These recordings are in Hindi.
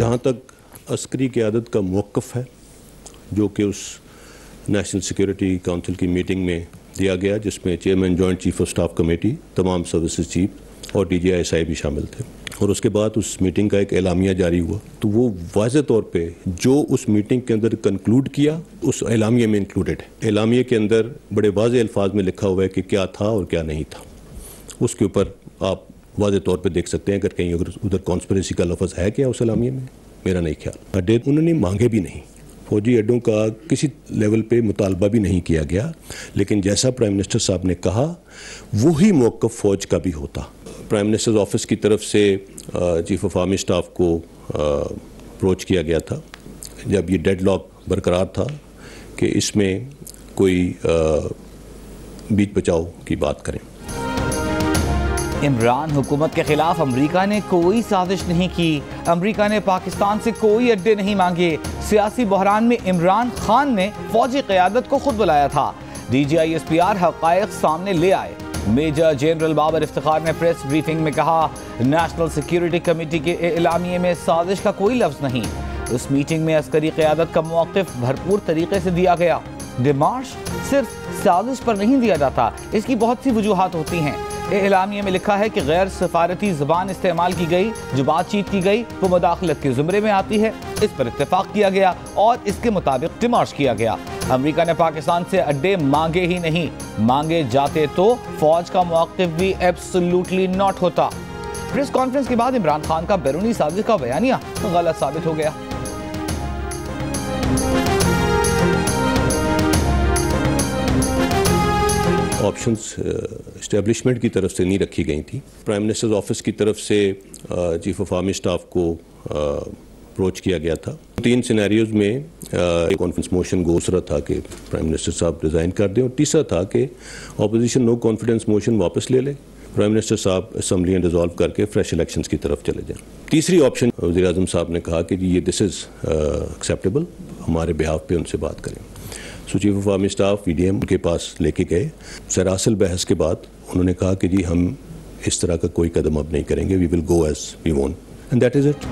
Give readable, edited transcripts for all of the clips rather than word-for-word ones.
जहाँ तक अस्करी क़यादत का मौक़िफ़ है जो कि उस नेशनल सिक्योरिटी काउंसिल की मीटिंग में दिया गया, जिसमें chairman joint chief of staff committee, तमाम सर्विसेज चीफ और DGI-SI भी शामिल थे, और उसके बाद उस मीटिंग का एक एलामिया जारी हुआ, तो वो वाज़ेह तौर पे जो उस मीटिंग के अंदर कंक्लूड किया उस एलामिया में इंक्लूडेड है। एलामिया के अंदर बड़े वाज़ेह अल्फाज में लिखा हुआ है कि क्या था और क्या नहीं था। उसके ऊपर आप वाज़ेह तौर पे देख सकते हैं अगर कहीं उधर कॉन्स्पिरेसी का लफ्ज़ है क्या उस एलामिया में, मेरा नहीं ख्याल। अड्डे उन्होंने मांगे भी नहीं, फौजी अड्डों का किसी लेवल पे मुतालबा भी नहीं किया गया, लेकिन जैसा प्राइम मिनिस्टर साहब ने कहा वही मौक़िफ़ फ़ौज का भी होता। प्राइम मिनिस्टर्स ऑफिस की तरफ से चीफ ऑफ आर्मी स्टाफ को अप्रोच किया गया था जब ये डेडलॉक बरकरार था कि इसमें कोई बीच बचाव की बात करें। इमरान हुकूमत के खिलाफ अमरीका ने कोई साजिश नहीं की। अमरीका ने पाकिस्तान से कोई अड्डे नहीं मांगे। सियासी बहरान में इमरान खान ने फौजी क़यादत को खुद बुलाया था। DGI-SPR हक़ाइक़ सामने ले आए। मेजर जनरल बाबर इफ्तिखार ने प्रेस ब्रीफिंग में कहा, नेशनल सिक्योरिटी कमेटी के एलामिये में साजिश का कोई लफ्ज़ नहीं। उस मीटिंग में अस्करी क़यादत का मौक़िफ़ भरपूर तरीके से दिया गया। डिमार्श सिर्फ साजिश पर नहीं दिया जाता, इसकी बहुत सी वजूहात होती हैं। एलामिया में लिखा है कि गैर सफारती ज़बान इस्तेमाल की गई, जो बातचीत की गई वो मुदाखलत के ज़ुमरे में आती है। इस पर इत्तेफाक किया गया और इसके मुताबिक डिमार्श किया गया। अमेरिका ने पाकिस्तान से अड्डे मांगे ही नहीं, मांगे जाते तो फौज का मौक़िफ़ भी एब्सोल्युटली नॉट होता। प्रेस कॉन्फ्रेंस के बाद इमरान खान का बैरूनी साजिश का बयानिया गलत साबित हो गया। ऑप्शंस इस्टेब्लिशमेंट की तरफ से नहीं रखी गई थी। प्राइम मिनिस्टर्स ऑफिस की तरफ से चीफ ऑफ आर्मी स्टाफ को अप्रोच किया गया था। 3 सिनेरियोज में एक कॉन्फ्रेंस मोशन दूसरा था कि प्राइम मिनिस्टर साहब रिज़ाइन कर दें, और तीसरा था कि अपोजिशन नो कॉन्फिडेंस मोशन वापस ले ले, प्राइम मिनिस्टर साहब असम्बली डिज़ोल्व करके फ्रेश इलेक्शंस की तरफ चले जाएं। तीसरी ऑप्शन वज़ीर आज़म साहब ने कहा कि जी ये दिस इज़ एक्सेप्टेबल, हमारे बिहाफ पे उनसे बात करें। सो chief of army staff PDM के पास लेके गए। सरासल बहस के बाद उन्होंने कहा कि जी हम इस तरह का कोई कदम अब नहीं करेंगे, we will go as we want, and that is it.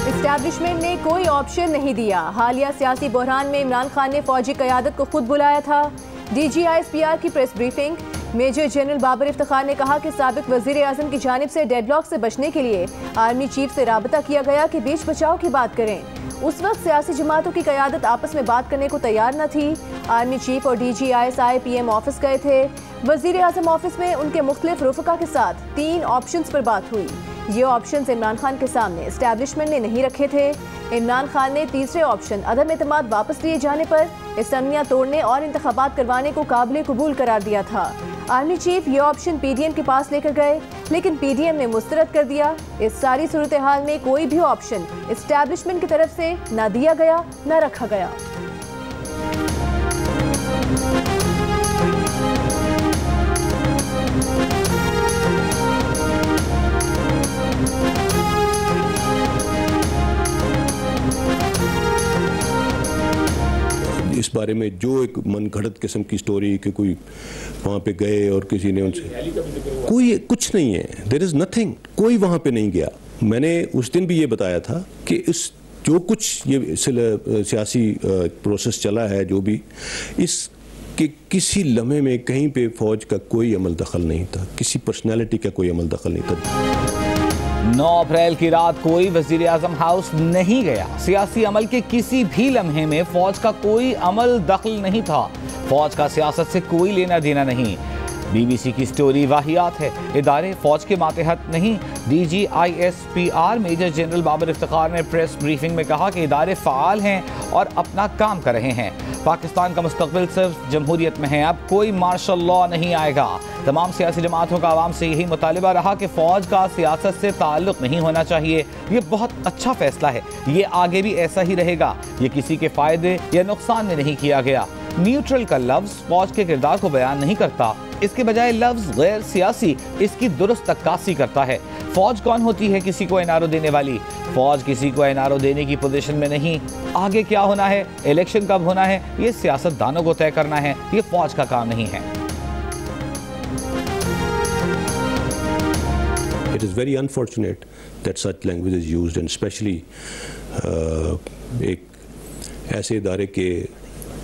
Establishment ने कोई ऑप्शन नहीं दिया। हालिया सियासी बहरान में इमरान खान ने फौजी क़यादत को खुद बुलाया था। DGI-SPR की press briefing, major general Babar Iftikhar ने कहा कि साबिक वज़ीर आज़म की जानिब से डेडलॉक से बचने के लिए आर्मी चीफ से राबता किया गया कि बीच बचाव की बात करें। उस वक्त सियासी जमातों की क़यादत आपस में बात करने को तैयार न थी। आर्मी चीफ और DGI-SI PM ऑफिस गए थे। वज़ीर आज़म ऑफिस में उनके मुख्तलिफ रुफ़का के साथ 3 ऑप्शंस पर बात हुई। ये ऑप्शंस इमरान खान के सामने एस्टैब्लिशमेंट ने नहीं रखे थे। इमरान खान ने तीसरे ऑप्शन अदम एतमाद वापस लिए जाने पर असम्बलियाँ तोड़ने और इंतखाबात करवाने को काबिल कबूल करार दिया था। आर्मी चीफ ये ऑप्शन PDM के पास लेकर गए, लेकिन PDM ने मुस्तरद कर दिया। इस सारी सूरत हाल में कोई भी ऑप्शन एस्टैब्लिशमेंट की तरफ से न दिया गया न रखा गया। इस बारे में जो एक मनगढ़ंत किस्म की स्टोरी कि कोई वहाँ पे गए और किसी ने उनसे, कोई कुछ नहीं है, देयर इज़ नथिंग, कोई वहाँ पे नहीं गया। मैंने उस दिन भी ये बताया था कि इस जो कुछ ये सियासी प्रोसेस चला है, जो भी इस कि किसी लम्हे में कहीं पे फौज का कोई अमल दखल नहीं था, किसी पर्सनालिटी का कोई अमल दखल नहीं था। 9 अप्रैल की रात कोई वज़ीर आज़म हाउस नहीं गया। सियासी अमल के किसी भी लम्हे में फौज का कोई अमल दखल नहीं था। फौज का सियासत से कोई लेना देना नहीं। BBC की स्टोरी वाहियात है। इदारे फौज के मातहत नहीं। DGI-SPR major general Babar Iftikhar ने प्रेस ब्रीफिंग में कहा कि इदारे फ़ाल हैं और अपना काम कर रहे हैं। पाकिस्तान का मुस्तकबिल सिर्फ जमहूरियत में है, अब कोई मार्शल लॉ नहीं आएगा। तमाम सियासी जमातों का आवाम से यही मुतालिबा रहा कि फ़ौज का सियासत से ताल्लुक़ नहीं होना चाहिए। ये बहुत अच्छा फ़ैसला है, ये आगे भी ऐसा ही रहेगा। ये किसी के फ़ायदे या नुकसान में नहीं किया गया। न्यूट्रल का लफ्ज़ फ़ौज के किरदार को बयान नहीं करता, इसके बजाय लफ्ज़ गैर सियासी इसकी दुरुस्त अक्कासी करता है। फ़ौज कौन होती है किसी को एनआरओ देने वाली? फ़ौज किसी को एनआरओ देने की पोजीशन में नहीं। आगे क्या होना है, इलेक्शन कब होना है, ये सियासतदानों को तय करना है, ये फ़ौज का काम नहीं है। It is very unfortunate that such language is used, and especially एक ऐसे इदारे के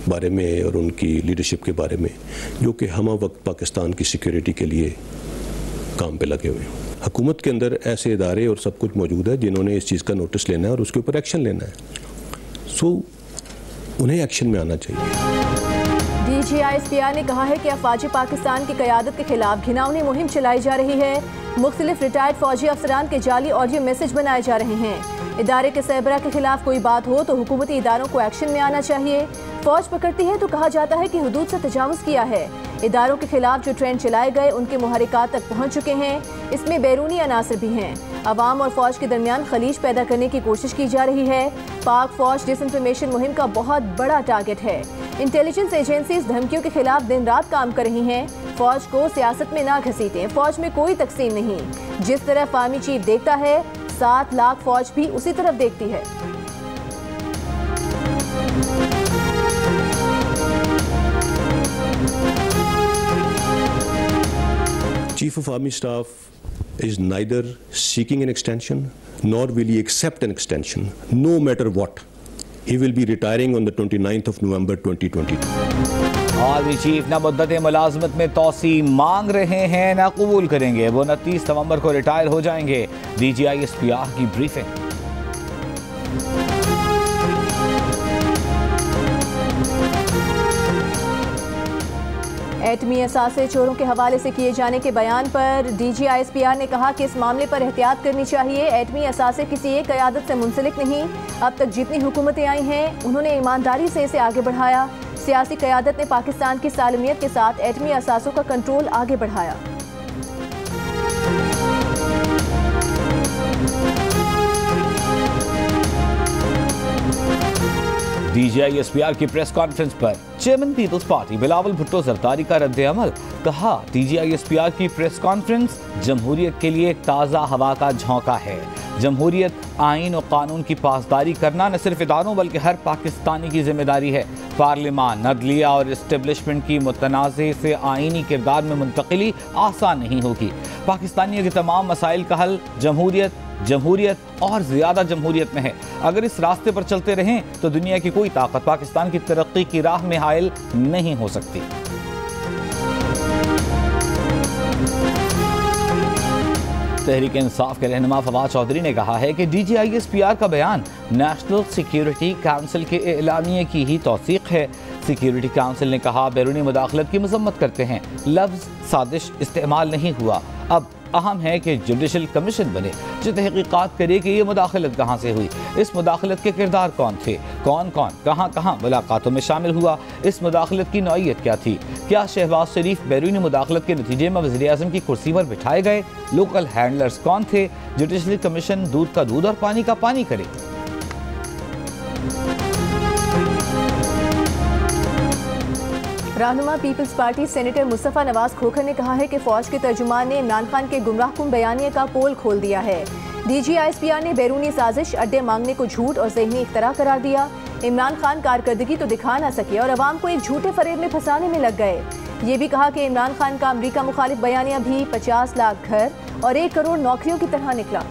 बारे में और उनकी लीडरशिप के बारे में जो कि हम वक्त पाकिस्तान की सिक्योरिटी के लिए काम पे लगे हुए हैं। हुकूमत के अंदर ऐसे इदारे और सब कुछ मौजूद है जिन्होंने इस चीज़ का नोटिस लेना है और उसके ऊपर एक्शन लेना है। सो उन्हें एक्शन में आना चाहिए। DGISPR ने कहा है कि अफवाज पाकिस्तान की क़यादत के खिलाफ घिनौनी मुहिम चलाई जा रही है। मुख्तलिफ रिटायर्ड फौजी अफसरान के जाली ऑडियो मैसेज बनाए जा रहे हैं। इदारे के सरबराह के खिलाफ कोई बात हो तो हुकूमती इदारों को एक्शन में आना चाहिए। फौज पकड़ती है तो कहा जाता है कि हुदूद से तजावुज़ किया है। इदारों के खिलाफ जो ट्रेंड चलाए गए उनके मुहरिकात तक पहुँच चुके हैं। इसमें बैरूनी अनासर भी हैं। अवाम और फौज के दरमियान खलीज पैदा करने की कोशिश की जा रही है। पाक फौज डिसइंफॉर्मेशन मुहिम का बहुत बड़ा टारगेट है। इंटेलिजेंस एजेंसीज धमकियों के खिलाफ दिन रात काम कर रही हैं। फौज को सियासत में ना घसीटें। फौज में कोई तकसीम नहीं। जिस तरह आर्मी चीफ देखता है 7 लाख फौज भी उसी तरफ देखती है। Chief of Army Staff is neither seeking an extension nor will he accept an extension, no matter what. He will be retiring on the 29th of November 2022. Army chief न मुद्दत मुलाजमत में तोसी मांग रहे हैं न कबूल करेंगे। वो 29 नवंबर को रिटायर हो जाएंगे। DGISPR की ब्रीफिंग। एटमी असासे चोरों के हवाले से किए जाने के बयान पर DGISPR ने कहा कि इस मामले पर एहतियात करनी चाहिए। एटमी असासे किसी एक क़यादत से मुंसलिक नहीं। अब तक जितनी हुकूमतें आई हैं उन्होंने ईमानदारी से इसे आगे बढ़ाया। सियासी क़यादत ने पाकिस्तान की सालमियत के साथ एटमी असासों का कंट्रोल आगे बढ़ाया। DGISPR की प्रेस कॉन्फ्रेंस पर chairman peoples party Bilawal Bhutto Zardari का रद्द-ए-अमल। कहा DGISPR की प्रेस कॉन्फ्रेंस जमहूरियत के लिए ताज़ा हवा का झोंका है। जमहूरियत, आइन और कानून की पासदारी करना न सिर्फ इदारों बल्कि हर पाकिस्तानी की जिम्मेदारी है। पार्लियामान, अदलिया और इस्टेब्लिशमेंट की मुतनाज़े से आइनी किरदार में मुंतकिली आसान नहीं होगी। पाकिस्तानियों के तमाम मसाइल का हल जमहूरियत और ज़्यादा जमहूरियत में है। अगर इस रास्ते पर चलते रहें तो दुनिया की कोई ताकत पाकिस्तान की तरक्की की राह में हायल नहीं हो सकती। तहरीक इंसाफ के रहनुमा फवाद चौधरी ने कहा है कि DGISPR का बयान नेशनल सिक्योरिटी काउंसिल के एलानिये की ही तौसीक है। सिक्योरिटी काउंसिल ने कहा बैरूनी मुदाखलत की मजम्मत करते हैं। लफ्ज़ साजिश इस्तेमाल नहीं हुआ। अब अहम है कि जुडिशल कमीशन बने जो तहकीकात करे कि ये मुदाखलत कहाँ से हुई। इस मुदाखलत के किरदार कौन थे, कौन कौन कहाँ मुलाकातों में शामिल हुआ। इस मुदाखलत की नौइयत क्या थी। क्या शहबाज शरीफ बैरूनी मुदाखलत के नतीजे में वज़ीर आज़म की कुर्सी पर बिठाए गए। लोकल हैंडलर्स कौन थे। जुडिशल कमीशन दूध का दूध और पानी का पानी करे। रहनुमा peoples party senator Mustafa Nawaz Khokhar ने कहा है कि फौज के तर्जुमान ने इमरान खान के गुमराहकुन बयानिए का पोल खोल दिया है। DGISPR ने बैरूनी साजिश, अड्डे मांगने को झूठ और ज़हनी इख्तरा करार दिया। इमरान खान कारकर्दगी तो दिखा ना सके और अवाम को एक झूठे फरेब में फंसाने में लग गए। ये भी कहा कि इमरान खान का अमरीका मुखालिफ बयानिया भी 50 लाख घर और 1 करोड़ नौकरियों की तरह निकला।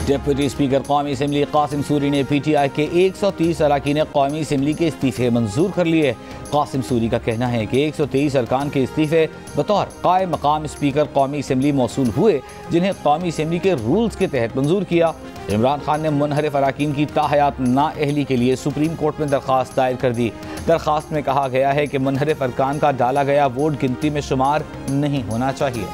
डिप्टी स्पीकर कौमी असम्बली कासिम सूरी ने PTI के 130 अरकान कौमी असम्बली के इस्तीफ़े मंजूर कर लिए। कासिम सूरी का कहना है कि 123 अरकान के इस्तीफ़े बतौर कायम मकाम स्पीकर कौमी असम्बली मौसूल हुए, जिन्हें कौमी असम्बली के रूल्स के तहत मंजूर किया। इमरान खान ने मुनहरिफ अरकान की ताहयात नाअहली के लिए सुप्रीम कोर्ट में दरख्वास्त दायर कर दी। दरख्वास्त में कहा गया है कि मुनहरिफ अरकान का डाला गया वोट गिनती में शुमार नहीं होना चाहिए।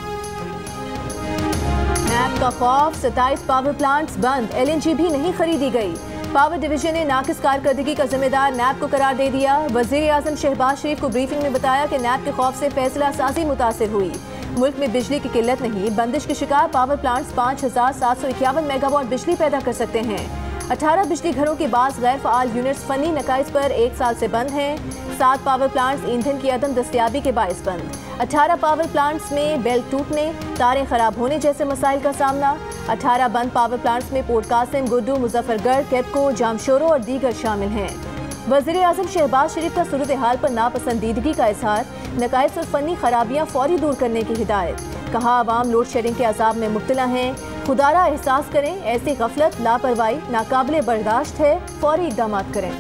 नैब का खौफ, 27 पावर प्लांट्स बंद, LNG भी नहीं खरीदी गई। पावर डिवीजन ने नाकिस कारकर्दगी का जिम्मेदार नैब को करार दे दिया। वज़ीर आज़म शहबाज शरीफ को ब्रीफिंग में बताया कि नैब के खौफ से फैसला साजी मुतासिर हुई। मुल्क में बिजली की किल्लत नहीं, बंदिश के शिकार पावर प्लांट्स 5751 मेगावाट बिजली पैदा कर सकते हैं। 18 बिजली घरों के बाद गैर फ़ाल यूनिट्स फनी नकाइज पर 1 साल से बंद हैं। 7 पावर प्लांट्स ईंधन की अदम दस्तियाबी के बायस बंद। 18 पावर प्लांट्स में बेल्ट टूटने, तारें खराब होने जैसे मसाइल का सामना। 18 बंद पावर प्लांट्स में पोर्ट कासिम, गुड्डू, मुजफ्फरगढ़, केपको, जामशोरो और दीगर शामिल हैं। वज़ीर आज़म शहबाज शरीफ का सूरत हाल पर नापसंदीदगी का इजहार, नकाइस और फनी खराबियाँ फौरी दूर करने की हिदायत। कहा आवाम लोड शेडिंग के अजाब में मुब्तला हैं, खुदारा एहसास करें, ऐसी गफलत लापरवाही नाकाबिले बर्दाश्त है, फौरी इक़दाम करें।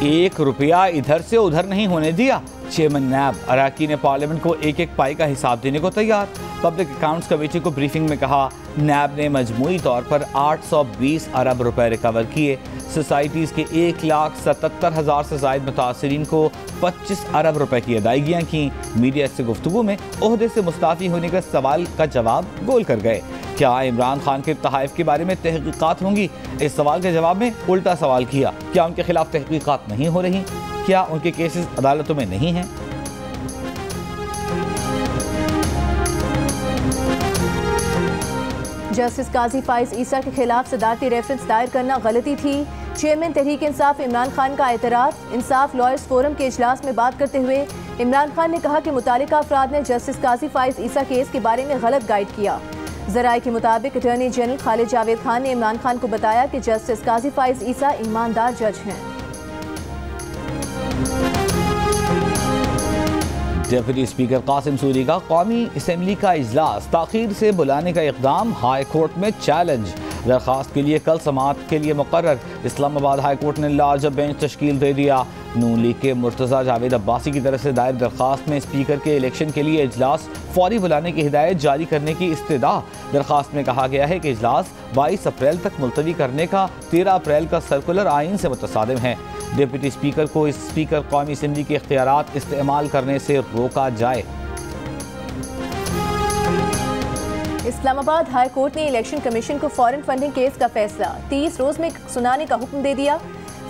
एक रुपया इधर से उधर नहीं होने दिया। चेयरमैन नैब अराकीन पार्लियामेंट को एक एक पाई का हिसाब देने को तैयार। पब्लिक अकाउंट्स कमेटी को ब्रीफिंग में कहा, नैब ने मजमूई तौर पर 820 अरब रुपए रिकवर किए। सोसाइटीज़ के 1,77,000 से ज़ायद मुतासरीन को 25 अरब रुपए की अदायगियाँ की। मीडिया से गुफ्तगू में ओहदे से मुस्ताफ़ी होने का सवाल का जवाब गोल कर गए। क्या इमरान खान के तहाइफ के बारे में तहकीकात होंगी? इस सवाल के जवाब में उल्टा सवाल किया, क्या उनके खिलाफ तहकीकात नहीं हो रही? क्या उनके केसेस अदालतों में नहीं हैं? जस्टिस काजी फाइज ईसा के खिलाफ सदारती रेफरेंस दायर करना गलती थी। चेयरमैन तहरीक इंसाफ इमरान खान का एतराफ़। इंसाफ लॉयर्स फोरम के इजलास में बात करते हुए इमरान खान ने कहा कि मुतालिका अफराद ने जस्टिस काजी फाइज ईसा केस के बारे में गलत गाइड किया। ज़राए के मुताबिक अटॉर्नी जनरल खालिद जावेद खान ने इमरान खान को बताया कि जस्टिस काजी फाइज ईसा ईमानदार जज हैं। डिप्टी स्पीकर कासिम सूरी का कौमी असम्बली का इजलास ताखीर से बुलाने का इक़दाम हाई कोर्ट में चैलेंज। दरख्वास्त के लिए कल समाअत के लिए मुकर्रर। इस्लामाबाद हाई कोर्ट ने लार्जर बेंच तश्कील दे दिया। नून लीग के मुर्तज़ा जावेद अब्बासी की तरफ से दायर दरख्वास्त में स्पीकर के इलेक्शन के लिए इजलास फौरी बुलाने की हिदायत जारी करने की इस्तदा। दरख्वास्त में कहा गया है कि इजलास 22 अप्रैल तक मुलतवी करने का 13 अप्रैल का सर्कुलर आइन से मुतसादिम है। डिप्टी स्पीकर को स्पीकर कौमी असम्बली के इख्तियारात इस्तेमाल करने से रोका जाए। इस्लामाबाद हाई कोर्ट ने इलेक्शन कमीशन को फॉरेन फंडिंग केस का फैसला 30 रोज में सुनाने का हुक्म दे दिया।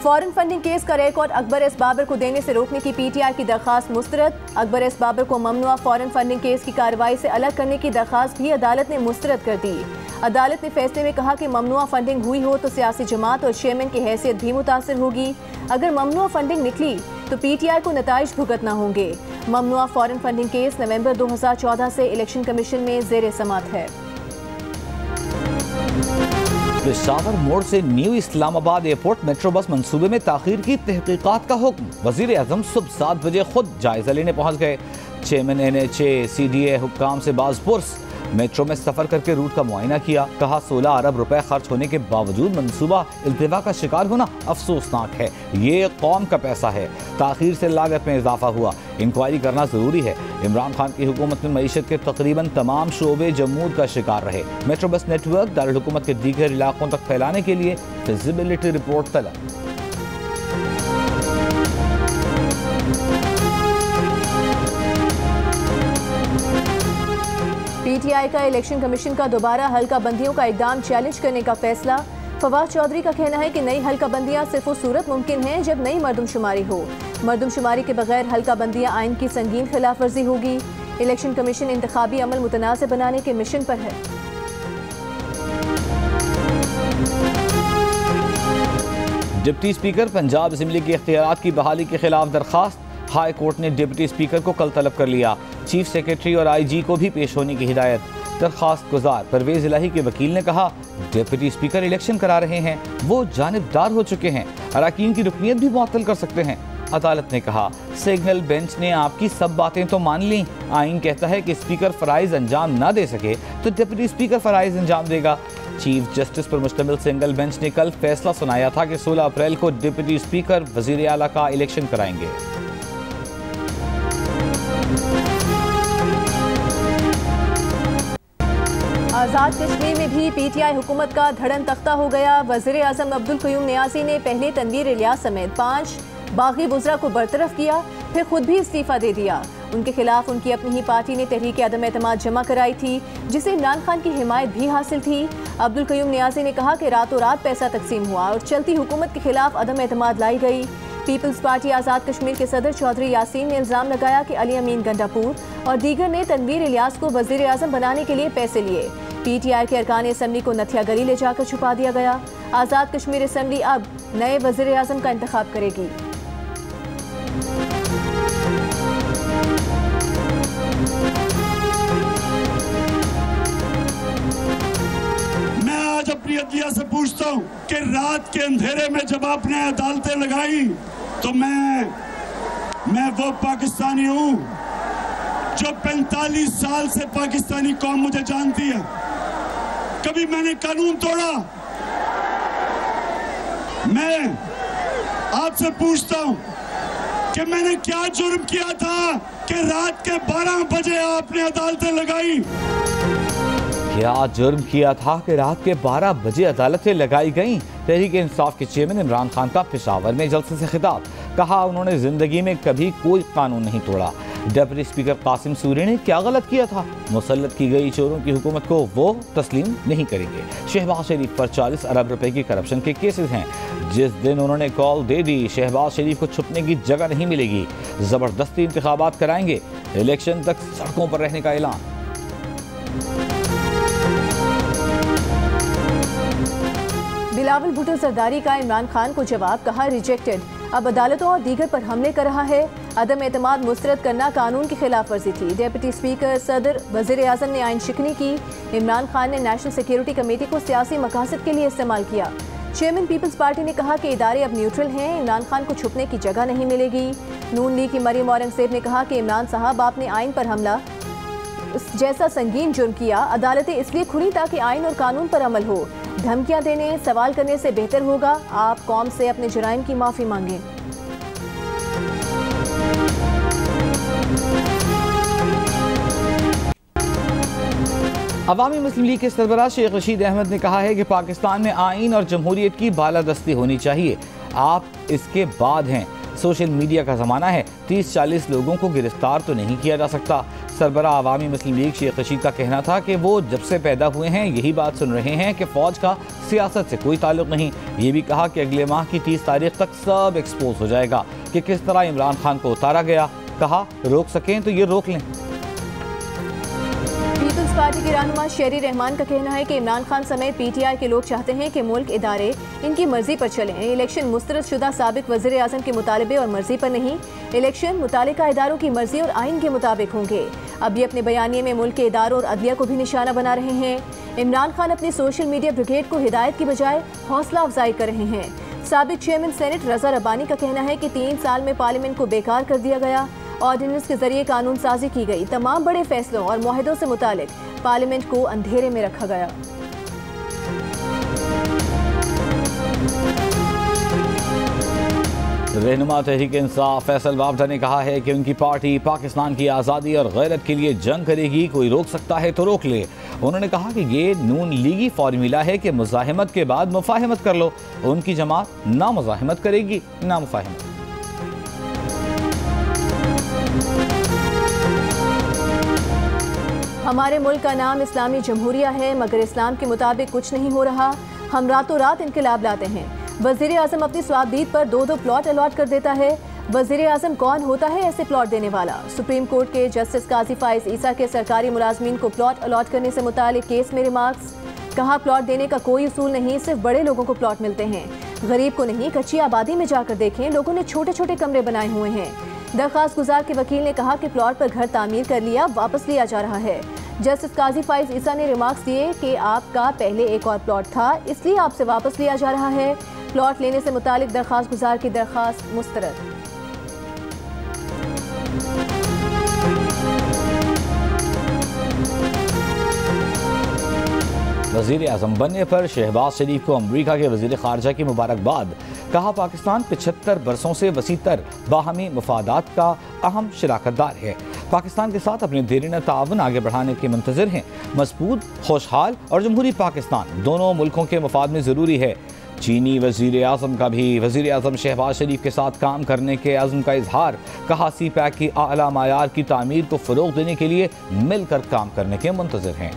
फॉरेन फंडिंग केस का रिकॉर्ड अकबर एस बाबर को देने से रोकने की पीटीआई की दरखास्त मुस्तरद। अकबर एस बाबर को ममनुआ फॉरेन फंडिंग केस की कार्रवाई से अलग करने की दरखास्त भी अदालत ने मुस्तरद कर दी। अदालत ने फैसले में कहा कि ममनुआ फंडिंग हुई हो तो सियासी जमात और चेयरमैन की हैसियत भी मुतासर होगी। अगर ममनुआ फंडिंग निकली तो पीटीआई को नताइज भुगतना होंगे। ममनुआ फॉरेन फंडिंग केस नवंबर 2014 से इलेक्शन कमीशन में ज़ेर समाअत है। पेशावर मोड़ से new Islamabad airport metro bus मंसूबे में ताखीर की तहकीकात का हुक्म। वज़ीर आज़म सुबह 7 बजे खुद जायजा लेने पहुँच गए। चेयरमैन NHA CDA हुक्काम से बाज़पुरस मेट्रो में सफ़र करके रूट का मुआयना किया। कहा 16 अरब रुपए खर्च होने के बावजूद मंसूबा इल्तिवा का शिकार होना अफसोसनाक है। ये कौम का पैसा है। ताखीर से लागत में इजाफा हुआ, इंक्वायरी करना ज़रूरी है। इमरान खान की हुकूमत में मईशत के तकरीबन तमाम शोबे जमूद का शिकार रहे। मेट्रो बस नेटवर्क दारुल हुकूमत के दीगर इलाकों तक फैलाने के लिए फिजिबिलिटी रिपोर्ट तलब। पीटीआई का इलेक्शन कमीशन का दोबारा हल्का बंदियों का इक़दाम चैलेंज करने का फैसला। फवाद चौधरी का कहना है कि नई हल्का बंदियाँ सिर्फ उस सूरत मुमकिन है जब नई मरदमशुमारी हो। मरदमशुमारी के बगैर हल्का बंदियाँ आइन की संगीन खिलाफ वर्जी होगी। इलेक्शन कमीशन इंतखाबी अमल मुतनाज़ बनाने के मिशन पर है। डिप्टी स्पीकर पंजाब असम्बली के इख्तियारात की बहाली के खिलाफ दरखास्त। हाई कोर्ट ने डिप्टी स्पीकर को कल तलब कर लिया। चीफ सेक्रेटरी और IG को भी पेश होने की हिदायत। दरखास्त गुजार परवेज इलाही के वकील ने कहा, डिप्टी स्पीकर इलेक्शन करा रहे हैं, वो जानिबदार हो चुके हैं, अराकीन की रुकनीत भी मुअत्तल कर सकते हैं। अदालत ने कहा, सिग्नल बेंच ने आपकी सब बातें तो मान ली। आइन कहता है कि स्पीकर फराइज अंजाम ना दे सके तो डिप्टी स्पीकर फराइज अंजाम देगा। चीफ जस्टिस पर मुश्तमिल सिंगल बेंच ने कल फैसला सुनाया था कि 16 अप्रैल को डिप्टी स्पीकर वजीर आला का इलेक्शन कराएंगे। आज़ाद कश्मीर में भी पीटीआई हुकूमत का धड़न तख्ता हो गया। वज़ीर आज़म अब्दुल क़य्यूम नियाज़ी ने पहले तनवीर इलियास समेत 5 बागी बुज़रा को बरतरफ किया, फिर खुद भी इस्तीफ़ा दे दिया। उनके खिलाफ उनकी अपनी ही पार्टी ने तहरीक अदम एतमाद जमा कराई थी, जिसे इमरान खान की हिमायत भी हासिल थी। अब्दुल क़य्यूम नियाज़ी ने कहा कि रातों रात पैसा तकसीम हुआ और चलती हुकूमत के खिलाफ अदम एतमाद लाई गई। पीपल्स पार्टी आज़ाद कश्मीर के सदर चौधरी यासीन ने इल्ज़ाम लगाया कि अली अमीन गंडापुर और दीगर ने तनवीर इलियास को वज़ीर आज़म बनाने के लिए पैसे लिए। पीटीआई के अरकान असम्बली को नथिया गली ले जाकर छुपा दिया गया। आज़ाद कश्मीर असम्बली अब नए वज़ीर आज़म का इंतखाब करेगी। पूछता हूं कि रात के अंधेरे में जब आपने अदालतें लगाई तो मैं वो पाकिस्तानी हूं जो 45 साल से पाकिस्तानी कौम मुझे जानती है। कभी मैंने कानून तोड़ा? मैं आपसे पूछता हूं कि मैंने क्या जुर्म किया था कि रात के 12 बजे आपने अदालतें लगाई? क्या जुर्म किया था कि रात के 12 बजे अदालतें लगाई गईं? तहरीक इंसाफ के चेयरमैन इमरान खान का पेशावर में जलसे से खिताब। कहा उन्होंने जिंदगी में कभी कोई कानून नहीं तोड़ा। डिप्टी स्पीकर कासिम सूरी ने क्या गलत किया था? मुसल्लत की गई चोरों की हुकूमत को वो तस्लीम नहीं करेंगे। शहबाज शरीफ पर 40 अरब रुपए की करप्शन के केसेस हैं। जिस दिन उन्होंने कॉल दे दी शहबाज शरीफ को छुपने की जगह नहीं मिलेगी, जबरदस्ती इंतखाबात कराएंगे, इलेक्शन तक सड़कों पर रहने का ऐलान। बिलावल भुट्टो सरदारी का इमरान खान को जवाब, कहा रिजेक्टेड। अब अदालतों और दीगर पर हमले कर रहा है। अदम एतमाद मुस्तरद करना कानून की खिलाफ वर्जी थी। डिप्टी स्पीकर, सदर, वज़ीर आज़म ने आइन शिकनी की। इमरान खान ने नेशनल सिक्योरिटी कमेटी को सियासी मकासद के लिए इस्तेमाल किया। चेयरमैन पीपल्स पार्टी ने कहा कि इदारे अब न्यूट्रल हैं, इमरान खान को छुपने की जगह नहीं मिलेगी। नून लीग की मरियम औरंगजेब ने कहा कि इमरान साहब आपने आइन पर हमला जैसा संगीन जुर्म किया। अदालतें इसलिए खुली ताकि आइन और कानून पर अमल हो। धमकियां देने, सवाल करने से बेहतर होगा आप कौम से अपने जुराइम की माफी मांगें। अवामी मुस्लिम लीग के सरबराह शेख रशीद अहमद ने कहा है कि पाकिस्तान में आइन और जमहूरियत की बालादस्ती होनी चाहिए। आप इसके बाद हैं। सोशल मीडिया का ज़माना है, 30-40 लोगों को गिरफ्तार तो नहीं किया जा सकता। सरबराह अवामी मुस्लिम लीग शेख रशीद का कहना था कि वो जब से पैदा हुए हैं यही बात सुन रहे हैं कि फ़ौज का सियासत से कोई ताल्लुक़ नहीं। ये भी कहा कि अगले माह की 30 तारीख तक सब एक्सपोज हो जाएगा कि किस तरह इमरान खान को उतारा गया। कहा रोक सकें तो ये रोक लें। पीपल्स पार्टी के रहनुमा शेरी रहमान का कहना है कि इमरान खान समेत पीटीआई के लोग चाहते हैं कि मुल्क इदारे इनकी मर्जी पर चलें। इलेक्शन मुस्तरद शुदा साबिक वज़ीर आज़म के मुतालबे और मर्जी पर नहीं, इलेक्शन मुतालिका इदारों की मर्जी और आइन के मुताबिक होंगे। अब ये अपने बयानिए में मुल्क के इदारों और अदलिया को भी निशाना बना रहे हैं। इमरान खान अपनी सोशल मीडिया ब्रिगेड को हिदायत की बजाय हौसला अफजाई कर रहे हैं। साबिक चेयरमैन सेनेट रजा रब्बानी का कहना है कि 3 साल में पार्लियामेंट को बेकार कर दिया गया। ऑर्डिनेंस के जरिए कानून साजी की गई। तमाम बड़े फैसलों और मुआहदों से मुतालिक पार्लियामेंट को अंधेरे में रखा गया। रहनुमा तहरीक इंसाफ फैसल वावदा ने कहा है कि उनकी पार्टी पाकिस्तान की आज़ादी और गैरत के लिए जंग करेगी। कोई रोक सकता है तो रोक ले। उन्होंने कहा कि ये नून लीगी फार्मूला है कि मुज़ाहिमत के बाद मुफाहिमत कर लो। उनकी जमात ना मुज़ाहिमत करेगी ना मुफाहिमत। हमारे मुल्क का नाम इस्लामी जमहूरिया है, मगर इस्लाम के मुताबिक कुछ नहीं हो रहा। हम रातों रात इनकलाब लाते हैं। वज़ीर आज़म अपनी स्वाबदीद पर 2-2 प्लॉट अलॉट कर देता है। वज़ीर आज़म कौन होता है ऐसे प्लॉट देने वाला? सुप्रीम कोर्ट के जस्टिस काजी फाइज ईसा के सरकारी मुलाजमीन को प्लॉट अलॉट करने से मुतालिक केस में रिमार्क्स। कहा प्लॉट देने का कोई उसूल नहीं, सिर्फ बड़े लोगों को प्लॉट मिलते हैं, गरीब को नहीं। कच्ची आबादी में जाकर देखें, लोगों ने छोटे छोटे कमरे बनाए हुए हैं। दरखास्त गुजार के वकील ने कहा कि प्लॉट पर घर तामीर कर लिया, वापस लिया जा रहा है। जस्टिस काजी फाइज ईसा ने रिमार्क्स दिए कि आपका पहले एक और प्लॉट था, इसलिए आपसे वापस लिया जा रहा है। प्लॉट लेने से मुतालिक दरखास्त गुजार की दरखास्त मुस्तरद। वज़ीर आज़म बनने पर शहबाज शरीफ को अमरीका के वज़ीर ख़ारजा की मुबारकबाद। कहा पाकिस्तान 75 बरसों से वसीतर बाहमी मफादात का अहम शराकतदार है। पाकिस्तान के साथ अपने देरीना ताउन आगे बढ़ाने के मुंतज़िर हैं। मजबूत, खुशहाल और जमहूरी पाकिस्तान दोनों मुल्कों के मफाद में ज़रूरी है। चीनी वज़ीर आज़म का भी वज़ीर आज़म शहबाज शरीफ के साथ काम करने के अज़्म का इजहार। कहा सी पैक की आला मायार की तामीर को फ़रोग़ देने के लिए मिलकर काम करने के मुंतज़िर हैं।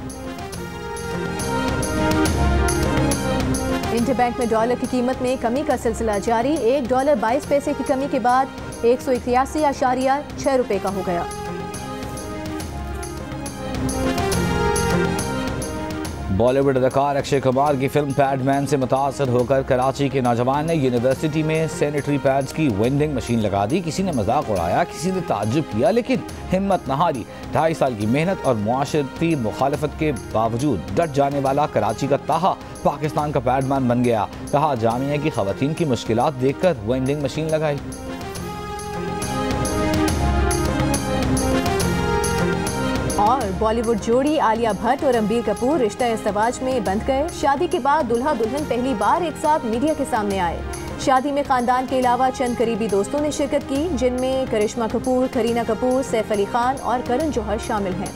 इंटरबैंक में डॉलर की कीमत में कमी का सिलसिला जारी। $1.22 की कमी के बाद 181.6 रुपये का हो गया। बॉलीवुड अदाकार अक्षय कुमार की फिल्म पैडमैन से मुतासर होकर कराची के नौजवान ने यूनिवर्सिटी में सैनिटरी पैड्स की वेंडिंग मशीन लगा दी। किसी ने मजाक उड़ाया, किसी ने ताज्जुब किया, लेकिन हिम्मत न हारी। 2.5 साल की मेहनत और मुआशरती मुखालफत के बावजूद डट जाने वाला कराची का ताहा पाकिस्तान का पैडमैन बन गया। कहा जामिया की खवातीन की मुश्किलात देखकर वेंडिंग मशीन लगाई। और बॉलीवुड जोड़ी आलिया भट्ट और रणबीर कपूर रिश्ता इज़्दिवाज में बंध गए। शादी के बाद दुल्हा दुल्हन पहली बार एक साथ मीडिया के सामने आए। शादी में खानदान के अलावा चंद करीबी दोस्तों ने शिरकत की, जिनमें करिश्मा कपूर, करीना कपूर, सैफ अली खान और करण जौहर शामिल हैं।